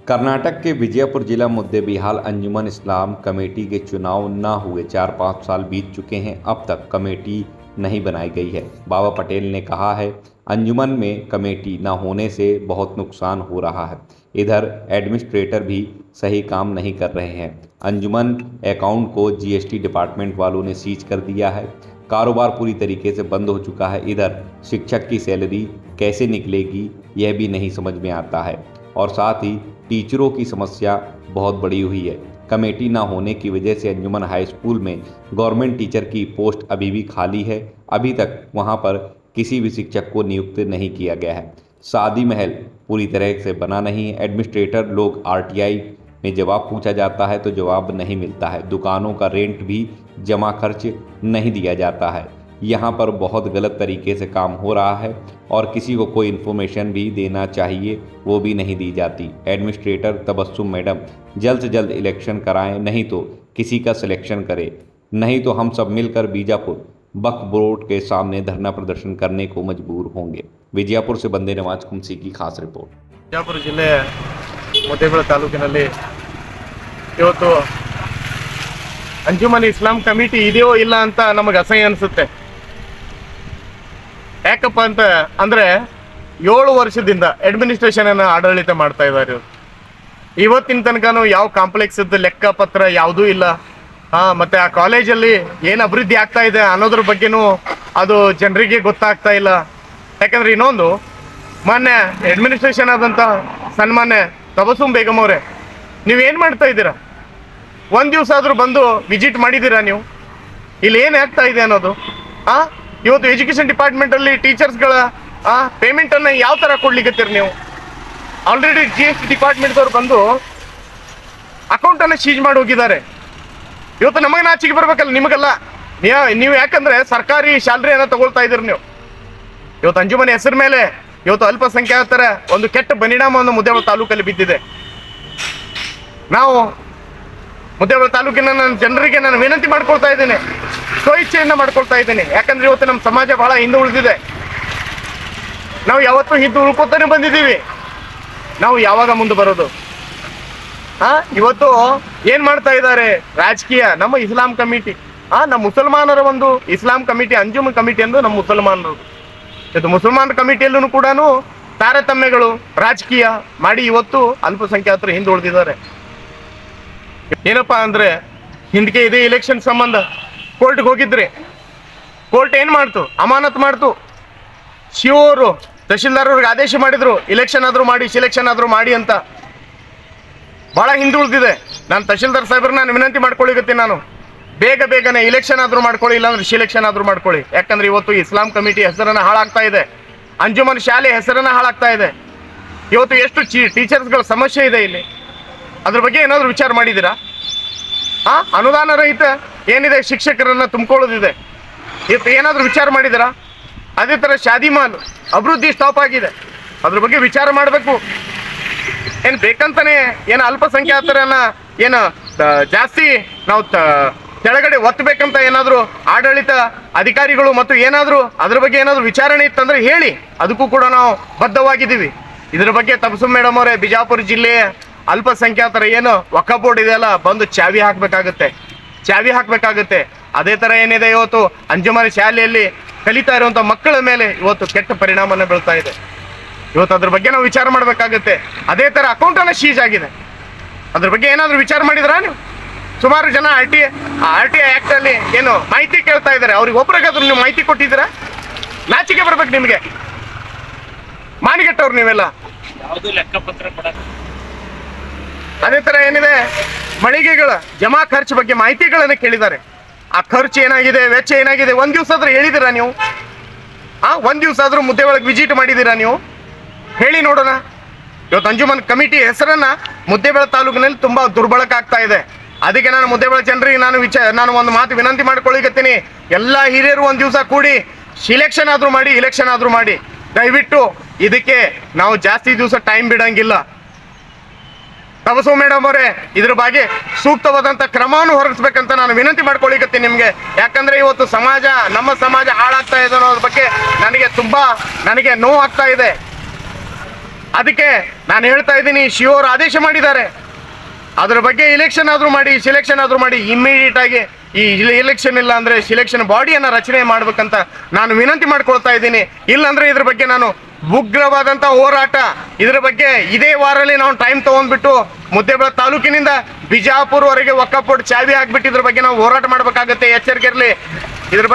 कर्नाटक के विजयपुर जिला मुद्दे बिहाल अंजुमन इस्लाम कमेटी के चुनाव न हुए 4-5 साल बीत चुके हैं। अब तक कमेटी नहीं बनाई गई है। बाबा पटेल ने कहा है, अंजुमन में कमेटी न होने से बहुत नुकसान हो रहा है। इधर एडमिनिस्ट्रेटर भी सही काम नहीं कर रहे हैं। अंजुमन अकाउंट को जीएसटी डिपार्टमेंट वालों ने सीज कर दिया है। कारोबार पूरी तरीके से बंद हो चुका है। इधर शिक्षक की सैलरी कैसे निकलेगी यह भी नहीं समझ में आता है और साथ ही टीचरों की समस्या बहुत बड़ी हुई है। कमेटी ना होने की वजह से अंजुमन हाई स्कूल में गवर्नमेंट टीचर की पोस्ट अभी भी खाली है। अभी तक वहां पर किसी भी शिक्षक को नियुक्त नहीं किया गया है। शादी महल पूरी तरह से बना नहीं है। एडमिनिस्ट्रेटर लोग आरटीआई में जवाब पूछा जाता है तो जवाब नहीं मिलता है। दुकानों का रेंट भी जमा खर्च नहीं दिया जाता है। यहाँ पर बहुत गलत तरीके से काम हो रहा है और किसी को कोई इन्फॉर्मेशन भी देना चाहिए वो भी नहीं दी जाती। एडमिनिस्ट्रेटर तबस्सुम मैडम जल्द से जल्द इलेक्शन कराएं, नहीं तो किसी का सिलेक्शन करें, नहीं तो हम सब मिलकर बीजापुर वक्फ बोर्ड के सामने धरना प्रदर्शन करने को मजबूर होंगे। विजयपुर से बंदे नवाज कुंसी की खास रिपोर्ट। विजयपुर जिले ಮುದ್ದೇಬಿಹಾಳ ತಾಲೂಕಿನಲ್ಲಿ ಇವತ್ತು ಅಂಜುಮನ್ ಇಸ್ಲಾಂ ಕಮಿಟಿ ಇದೆಯೋ ಇಲ್ಲ ಅಂತ ನಮಗೆ ಅಸಹ್ಯ ಅನಿಸುತ್ತೆ। ಯಾಕಪ್ಪ ಅಂತ ಅಂದರೆ 7 ವರ್ಷದಿಂದ ಅಡ್ಮಿನಿಸ್ಟ್ರೇಷನ್ ಅನ್ನು ಆಡಳಿತ ಮಾಡ್ತಾ ಇದ್ದಾರೆ। ಇವತ್ತಿನ ತನಕನೂ ಯಾವ ಕಾಂಪ್ಲೆಕ್ಸ್ ಲೆಕ್ಕಪತ್ರ ಯಾವುದೂ ಇಲ್ಲ। ಮತ್ತು ಆ ಕಾಲೇಜಲ್ಲಿ ಏನು ಅಭಿವೃದ್ಧಿ ಆಗ್ತಾ ಇದೆ ಅನ್ನೋದ್ರ ಬಗ್ಗೆನೂ ಅದು ಜನರಿಗೆ ಗೊತ್ತಾಗ್ತಾ ಇಲ್ಲ। ಯಾಕಂದರೆ ಇನ್ನೊಂದು ಮೊನ್ನೆ ಅಡ್ಮಿನಿಸ್ಟ್ರೇಷನ್ ಆದಂಥ ಸನ್ಮಾನ್ಯ ತಬಸ್ಸುಮ್ ಬೇಗಂ ಅವರೇ, ನೀವೇನು ಮಾಡ್ತಾ ಇದ್ದೀರಾ? ಒಂದು ದಿವಸ ಆದರೂ ಬಂದು ವಿಸಿಟ್ ಮಾಡಿದ್ದೀರಾ ನೀವು? ಇಲ್ಲಿ ಏನು ಆಗ್ತಾ ಇದೆ ಅನ್ನೋದು? ಇವತ್ತು ಎಜುಕೇಷನ್ ಡಿಪಾರ್ಟ್ಮೆಂಟಲ್ಲಿ ಟೀಚರ್ಸ್ಗಳ ಪೇಮೆಂಟನ್ನು ಯಾವ ಥರ ಕೊಡ್ಲಿಕ್ಕತ್ತೀರಿ ನೀವು? ಆಲ್ರೆಡಿ GST ಡಿಪಾರ್ಟ್ಮೆಂಟ್ದವ್ರು ಬಂದು ಅಕೌಂಟನ್ನು ಸೀಜ್ ಮಾಡಿ ಹೋಗಿದ್ದಾರೆ। ಇವತ್ತು ನಮಗೆ ನಾಚಿಕೆ ಬರ್ಬೇಕಲ್ಲ, ನಿಮಗಲ್ಲ। ನೀವು ಯಾಕಂದರೆ ಸರ್ಕಾರಿ ಸ್ಯಾಲ್ರಿಯನ್ನು ತಗೊಳ್ತಾ ಇದ್ದೀರಿ ನೀವು। ಇವತ್ತು ಅಂಜುಮನ್ ಹೆಸರು ಮೇಲೆ ಇವತ್ತು ಅಲ್ಪಸಂಖ್ಯಾತರ ಒಂದು ಕೆಟ್ಟ ಪರಿಣಾಮವನ್ನು ಮುದ್ದೇಬಿಹಾಳ ತಾಲೂಕಲ್ಲಿ ಬಿದ್ದಿದೆ। ನಾವು ಮುದ್ದೇಬಿಹಾಳ ತಾಲೂಕಿನ ಜನರಿಗೆ ನಾನು ವಿನಂತಿ ಮಾಡ್ಕೊಳ್ತಾ ಇದ್ದೇನೆ, ಸ್ವಇಚ್ಛೆಯಿಂದ ಮಾಡ್ಕೊಳ್ತಾ ಇದ್ದೇನೆ। ಯಾಕಂದ್ರೆ ಇವತ್ತು ನಮ್ಮ ಸಮಾಜ ಬಹಳ ಹಿಂದೆ ಉಳಿದಿದೆ। ನಾವು ಯಾವತ್ತೂ ಹಿಂದೆ ಉಳ್ಕೊತಾನೆ ಬಂದಿದ್ದೀವಿ, ನಾವು ಯಾವಾಗ ಮುಂದೆ ಬರೋದು? ಇವತ್ತು ಏನ್ ಮಾಡ್ತಾ ಇದ್ದಾರೆ ರಾಜಕೀಯ? ನಮ್ಮ ಇಸ್ಲಾಂ ಕಮಿಟಿ, ನಮ್ಮ ಮುಸಲ್ಮಾನರ ಒಂದು ಇಸ್ಲಾಂ ಕಮಿಟಿ, ಅಂಜುಮನ್ ಕಮಿಟಿ ಎಂದು ನಮ್ಮ ಮುಸಲ್ಮಾನರು, ಇದು ಮುಸಲ್ಮಾನರ ಕಮಿಟಿಯಲ್ಲೂ ಕೂಡ ತಾರತಮ್ಯಗಳು ರಾಜಕೀಯ ಮಾಡಿ ಇವತ್ತು ಅಲ್ಪಸಂಖ್ಯಾತರು ಹಿಂದೆ ಉಳಿದಿದ್ದಾರೆ। ಏನಪ್ಪಾ ಅಂದ್ರೆ ಹಿಂದಕ್ಕೆ ಇದೇ ಎಲೆಕ್ಷನ್ ಸಂಬಂಧ ಕೋರ್ಟ್ಗೆ ಹೋಗಿದ್ರಿ, ಕೋರ್ಟ್ ಏನು ಮಾಡ್ತು? ಅಮಾನತ್ ಮಾಡ್ತು। ಶಿವರು ತಹಶೀಲ್ದಾರ್ ಅವ್ರಿಗೆ ಆದೇಶ ಮಾಡಿದ್ರು, ಇಲೆಕ್ಷನ್ ಆದರೂ ಮಾಡಿ, ಸಿಲೆಕ್ಷನ್ ಆದರೂ ಮಾಡಿ ಅಂತ। ಭಾಳ ಹಿಂದೆ ಉಳಿದಿದೆ। ನಾನು ತಹಶೀಲ್ದಾರ್ ಸಾಹೇಬ್ರನ್ನ ನಾನು ವಿನಂತಿ ಮಾಡ್ಕೊಳ್ಳಿಗತ್ತೀನಿ, ನಾನು ಬೇಗನೆ ಇಲೆಕ್ಷನ್ ಆದರೂ ಮಾಡ್ಕೊಳ್ಳಿ, ಇಲ್ಲಾಂದ್ರೆ ಸಿಲೆಕ್ಷನ್ ಆದರೂ ಮಾಡ್ಕೊಳ್ಳಿ। ಯಾಕಂದ್ರೆ ಇವತ್ತು ಇಸ್ಲಾಂ ಕಮಿಟಿ ಹೆಸರನ್ನು ಹಾಳಾಗ್ತಾ ಇದೆ, ಅಂಜುಮನ್ ಶಾಲೆ ಹೆಸರನ್ನು ಹಾಳಾಗ್ತಾ ಇದೆ। ಇವತ್ತು ಎಷ್ಟು ಟೀಚರ್ಸ್ಗಳ ಸಮಸ್ಯೆ ಇದೆ ಇಲ್ಲಿ, ಅದ್ರ ಬಗ್ಗೆ ಏನಾದರೂ ವಿಚಾರ ಮಾಡಿದ್ದೀರಾ? ಅನುದಾನ ರಹಿತ ಏನಿದೆ ಶಿಕ್ಷಕರನ್ನು ತುಂಬಿಕೊಳ್ಳೋದಿದೆ, ಇವತ್ತು ಏನಾದರೂ ವಿಚಾರ ಮಾಡಿದ್ದೀರಾ? ಅದೇ ಥರ ಶಾದಿ ಮಾಲ್ ಅಭಿವೃದ್ಧಿ ಸ್ಟಾಪ್ ಆಗಿದೆ, ಅದ್ರ ಬಗ್ಗೆ ವಿಚಾರ ಮಾಡಬೇಕು। ಏನು ಬೇಕಂತಾನೆ ಏನು ಅಲ್ಪಸಂಖ್ಯಾತರನ್ನ ಏನು ಜಾಸ್ತಿ ನಾವು ಕೆಳಗಡೆ ಒತ್ತಬೇಕಂತ ಏನಾದರೂ ಆಡಳಿತ ಅಧಿಕಾರಿಗಳು ಮತ್ತು ಏನಾದರೂ ಅದ್ರ ಬಗ್ಗೆ ಏನಾದರೂ ವಿಚಾರಣೆ ಇತ್ತಂದ್ರೆ ಹೇಳಿ, ಅದಕ್ಕೂ ಕೂಡ ನಾವು ಬದ್ಧವಾಗಿದ್ದೀವಿ। ಇದ್ರ ಬಗ್ಗೆ ತಬಸ್ಸುಮ್ ಮೇಡಮ್ ಅವರೇ, ಬಿಜಾಪುರ ಜಿಲ್ಲೆಯ ಅಲ್ಪಸಂಖ್ಯಾತರ ಏನು ವಕ್ಫ್ ಬೋರ್ಡ್ ಇದೆಯಲ್ಲ, ಬಂದು ಚಾವಿ ಹಾಕಬೇಕಾಗುತ್ತೆ। ಅದೇ ಥರ ಏನಿದೆ ಇವತ್ತು ಅಂಜುಮನ್ ಶಾಲೆಯಲ್ಲಿ ಕಲಿತಾ ಇರುವಂಥ ಮಕ್ಕಳ ಮೇಲೆ ಇವತ್ತು ಕೆಟ್ಟ ಪರಿಣಾಮನ ಬೀಳ್ತಾ ಇದೆ। ಇವತ್ತು ಅದ್ರ ಬಗ್ಗೆ ನಾವು ವಿಚಾರ ಮಾಡಬೇಕಾಗುತ್ತೆ। ಅದೇ ಥರ ಅಕೌಂಟನ್ನು ಸೀಜ್ ಆಗಿದೆ, ಅದ್ರ ಬಗ್ಗೆ ಏನಾದರೂ ವಿಚಾರ ಮಾಡಿದ್ರಾ ನೀವು? ಸುಮಾರು ಜನ RTI ಆ್ಯಕ್ಟಲ್ಲಿ ಏನು ಮಾಹಿತಿ ಕೇಳ್ತಾ ಇದ್ದಾರೆ, ಅವ್ರಿಗೆ ಒಬ್ರಿಗಾದ್ರೂ ನೀವು ಮಾಹಿತಿ ಕೊಟ್ಟಿದ್ದೀರಾ? ನಾಚಿಕೆ ಬರ್ಬೇಕು ನಿಮಗೆ, ಮಾನಿಗೆಟ್ಟವ್ರು ನೀವೆಲ್ಲ, ಯಾವುದು ಲೆಕ್ಕಪತ್ರ ಕೊಡೋದು। ಅದೇ ಥರ ಏನಿದೆ ಮಳಿಗೆಗಳ ಜಮಾ ಖರ್ಚು ಬಗ್ಗೆ ಮಾಹಿತಿಗಳನ್ನು ಕೇಳಿದ್ದಾರೆ, ಆ ಖರ್ಚು ಏನಾಗಿದೆ, ವೆಚ್ಚ ಏನಾಗಿದೆ, ಒಂದು ದಿವಸ ಆದರೂ ಹೇಳಿದ್ದೀರಾ ನೀವು? ಒಂದು ದಿವಸ ಆದರೂ ಮುದ್ದೇಬಿಹಾಳಗೆ ವಿಸಿಟ್ ಮಾಡಿದ್ದೀರಾ ನೀವು? ಹೇಳಿ ನೋಡೋಣ। ಇವತ್ತು ಅಂಜುಮನ್ ಕಮಿಟಿ ಹೆಸರನ್ನು ಮುದ್ದೇಬಿಹಾಳ ತಾಲೂಕಿನಲ್ಲಿ ತುಂಬ ದುರ್ಬಳಕೆ ಆಗ್ತಾ ಇದೆ। ಅದಕ್ಕೆ ನಾನು ಮುದ್ದೇಬಿಹಾಳ ಜನರಿಗೆ ನಾನು ಒಂದು ಮಾತು ವಿನಂತಿ ಮಾಡ್ಕೊಳ್ಳಿಕತ್ತೀನಿ, ಎಲ್ಲ ಹಿರಿಯರು ಒಂದು ದಿವಸ ಕೂಡಿ ಸಿಲೆಕ್ಷನ್ ಆದರೂ ಮಾಡಿ, ಇಲೆಕ್ಷನ್ ಆದರೂ ಮಾಡಿ, ದಯವಿಟ್ಟು ಇದಕ್ಕೆ ನಾವು ಜಾಸ್ತಿ ದಿವಸ ಟೈಮ್ ಬಿಡಂಗಿಲ್ಲ। ತಬಸ್ಸುಮ್ ಮೇಡಮ್ ಅವರೇ, ಇದ್ರ ಬಗ್ಗೆ ಸೂಕ್ತವಾದಂಥ ಕ್ರಮವನ್ನು ಹೊರಡಿಸ್ಬೇಕಂತ ನಾನು ವಿನಂತಿ ಮಾಡ್ಕೊಳ್ಳಿಕತ್ತೀನಿ ನಿಮಗೆ। ಯಾಕಂದ್ರೆ ಇವತ್ತು ನಮ್ಮ ಸಮಾಜ ಹಾಳಾಗ್ತಾ ಇದೆ ಅನ್ನೋದ್ರ ಬಗ್ಗೆ ನನಗೆ ನೋವು ಆಗ್ತಾ ಇದೆ। ಅದಕ್ಕೆ ನಾನು ಹೇಳ್ತಾ ಇದ್ದೀನಿ, ಶಿವವರು ಆದೇಶ ಮಾಡಿದ್ದಾರೆ, ಅದ್ರ ಬಗ್ಗೆ ಎಲೆಕ್ಷನ್ ಆದ್ರೂ ಮಾಡಿ, ಸಿಲೆಕ್ಷನ್ ಆದ್ರೂ ಮಾಡಿ, ಇಮ್ಮಿಡಿಯೇಟ್ ಆಗಿ ಈ ಎಲೆಕ್ಷನ್ ಇಲ್ಲ ಅಂದ್ರೆ ಸಿಲೆಕ್ಷನ್ ಬಾಡಿಯನ್ನ ರಚನೆ ಮಾಡ್ಬೇಕಂತ ನಾನು ವಿನಂತಿ ಮಾಡ್ಕೊಳ್ತಾ ಇದ್ದೀನಿ. ಇಲ್ಲಾಂದ್ರೆ ಇದ್ರ ಬಗ್ಗೆ ನಾನು ಉಗ್ರವಾದಂತ ಹೋರಾಟ, ಇದ್ರ ಬಗ್ಗೆ ಇದೇ ವಾರಲ್ಲಿ ನಾವು ಟೈಮ್ ತಗೊಂಡ್ಬಿಟ್ಟು ಮುದ್ದೇಬಿಹಾಳ ತಾಲೂಕಿನಿಂದ ಬಿಜಾಪುರವರೆಗೆ ವಕ್ಫ್ ಬೋರ್ಡ್ ಚಾವಿ ಹಾಕ್ಬಿಟ್ಟು ಇದ್ರ ಬಗ್ಗೆ ನಾವು ಹೋರಾಟ ಮಾಡ್ಬೇಕಾಗತ್ತೆ. ಎಚ್ಚರಿಕೆ ಇರಲಿ. ಇದ್ರ